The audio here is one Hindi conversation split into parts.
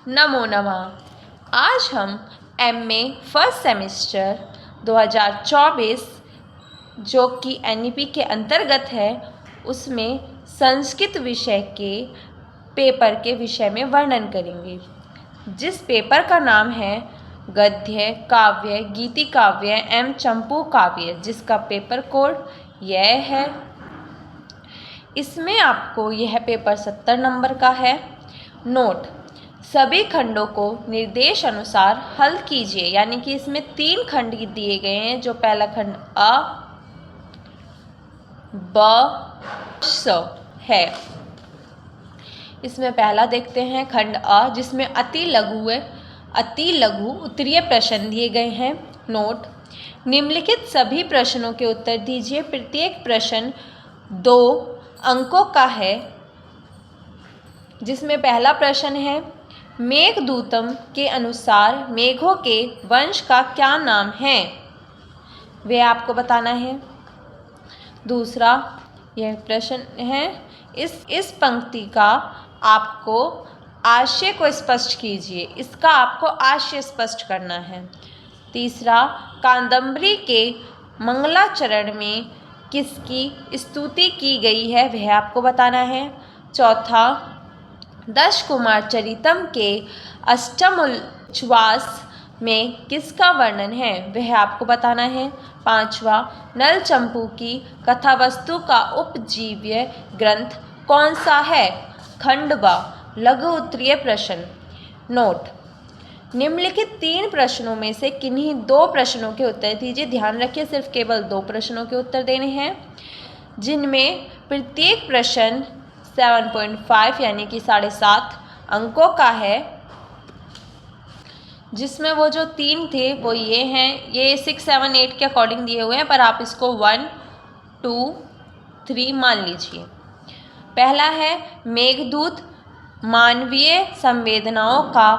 नमो नमः। आज हम एमए फर्स्ट सेमेस्टर 2024 जो कि एनईपी के अंतर्गत है उसमें संस्कृत विषय के पेपर के विषय में वर्णन करेंगे, जिस पेपर का नाम है गद्य काव्य गीति काव्य एवं चंपू काव्य, जिसका पेपर कोड यह है। इसमें आपको यह पेपर 70 नंबर का है। नोट: सभी खंडों को निर्देश अनुसार हल कीजिए, यानी कि इसमें 3 खंड दिए गए हैं। जो पहला खंड अ ब स है, इसमें पहला देखते हैं खंड अ, जिसमें अति लघु उत्तरीय प्रश्न दिए गए हैं। नोट: निम्नलिखित सभी प्रश्नों के उत्तर दीजिए। प्रत्येक प्रश्न 2 अंकों का है, जिसमें पहला प्रश्न है मेघदूतम के अनुसार मेघों के वंश का क्या नाम है, वे आपको बताना है। दूसरा यह प्रश्न है इस पंक्ति का आपको आशय को स्पष्ट कीजिए, इसका आपको आशय स्पष्ट करना है। तीसरा, कादंबरी के मंगलाचरण में किसकी स्तुति की गई है, वह आपको बताना है। चौथा, दश कुमार चरितम के अष्टमोच्छ्वास में किसका वर्णन है, वह आपको बताना है। पांचवा, नल चंपू की कथावस्तु का उपजीव्य ग्रंथ कौन सा है, खंड व लघु उत्तरीय प्रश्न। नोट: निम्नलिखित 3 प्रश्नों में से किन्हीं 2 प्रश्नों के उत्तर दीजिए। ध्यान रखिए, सिर्फ केवल 2 प्रश्नों के उत्तर देने हैं, जिनमें प्रत्येक प्रश्न 7.5 यानी कि 7.5 अंकों का है। जिसमें वो जो 3 थे वो ये हैं, ये 6, 7, 8 के अकॉर्डिंग दिए हुए हैं, पर आप इसको 1, 2, 3 मान लीजिए। पहला है मेघदूत मानवीय संवेदनाओं का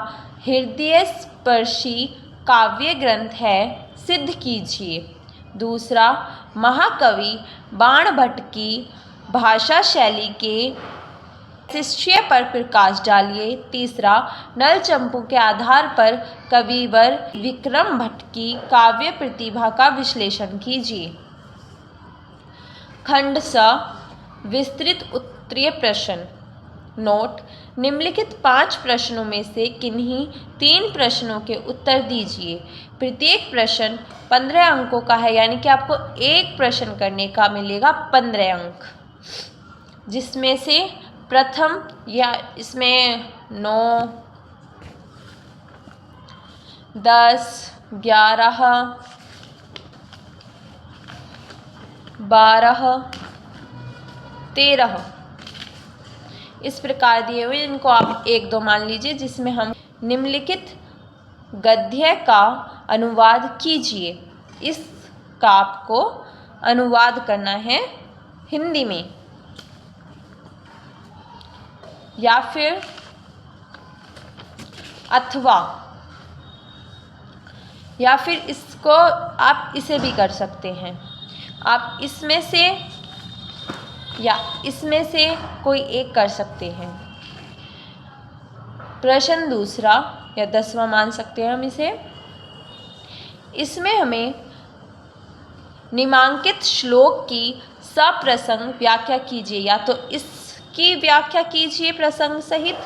हृदय स्पर्शी काव्य ग्रंथ है, सिद्ध कीजिए। दूसरा, महाकवि बाणभट्ट की भाषा शैली के वैशिष्ट्य पर प्रकाश डालिए। तीसरा, नल चंपू के आधार पर कविवर विक्रम भट्ट की काव्य प्रतिभा का विश्लेषण कीजिए। खंड स, विस्तृत उत्तरीय प्रश्न। नोट: निम्नलिखित 5 प्रश्नों में से किन्हीं 3 प्रश्नों के उत्तर दीजिए। प्रत्येक प्रश्न 15 अंकों का है, यानी कि आपको एक प्रश्न करने का मिलेगा 15 अंक, जिसमें से प्रथम या इसमें 9, 10, 11, 12, 13 इस प्रकार दिए हुए, इनको आप 1, 2 मान लीजिए। जिसमें हम निम्नलिखित गद्य का अनुवाद कीजिए, इसका आपको अनुवाद करना है हिंदी में, या फिर अथवा, या फिर इसको आप इसे भी कर सकते हैं। आप इसमें से या इसमें से कोई एक कर सकते हैं। प्रश्न दूसरा या 10वां मान सकते हैं हम इसे। इसमें हमें निम्नांकित श्लोक की सप्रसंग व्याख्या कीजिए, या तो इसकी व्याख्या कीजिए प्रसंग सहित,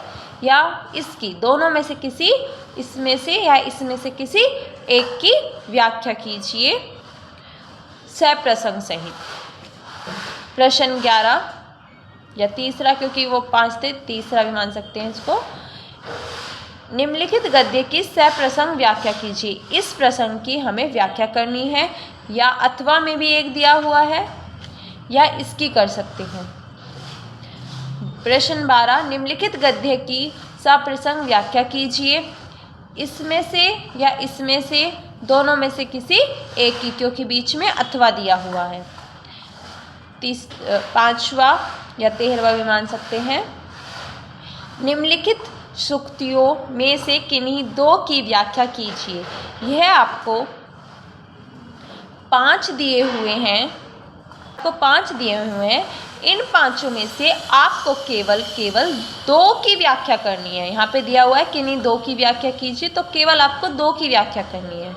या इसकी, दोनों में से किसी, इसमें से या इसमें से किसी एक की व्याख्या कीजिए सप्रसंग सहित। प्रश्न 11 या तीसरा, क्योंकि वो 5 थे, तीसरा भी मान सकते हैं इसको। निम्नलिखित गद्य की सप्रसंग व्याख्या कीजिए। इस प्रसंग की हमें व्याख्या करनी है, या अथवा में भी एक दिया हुआ है, या इसकी कर सकते हैं। प्रश्न 12, निम्नलिखित गद्य की सप्रसंग व्याख्या कीजिए। इसमें से या इसमें से, दोनों में से किसी एक की, क्योंकि बीच में अथवा दिया हुआ है। 5वां या 13वां भी मान सकते हैं। निम्नलिखित सूक्तियों में से किन्हीं 2 की व्याख्या कीजिए। यह आपको 5 दिए हुए हैं, आपको 5 दिए हुए हैं, इन पांचों में से आपको केवल 2 की व्याख्या करनी है। यहाँ पे दिया हुआ है कि नहीं 2 की व्याख्या कीजिए, तो केवल आपको 2 की व्याख्या करनी है।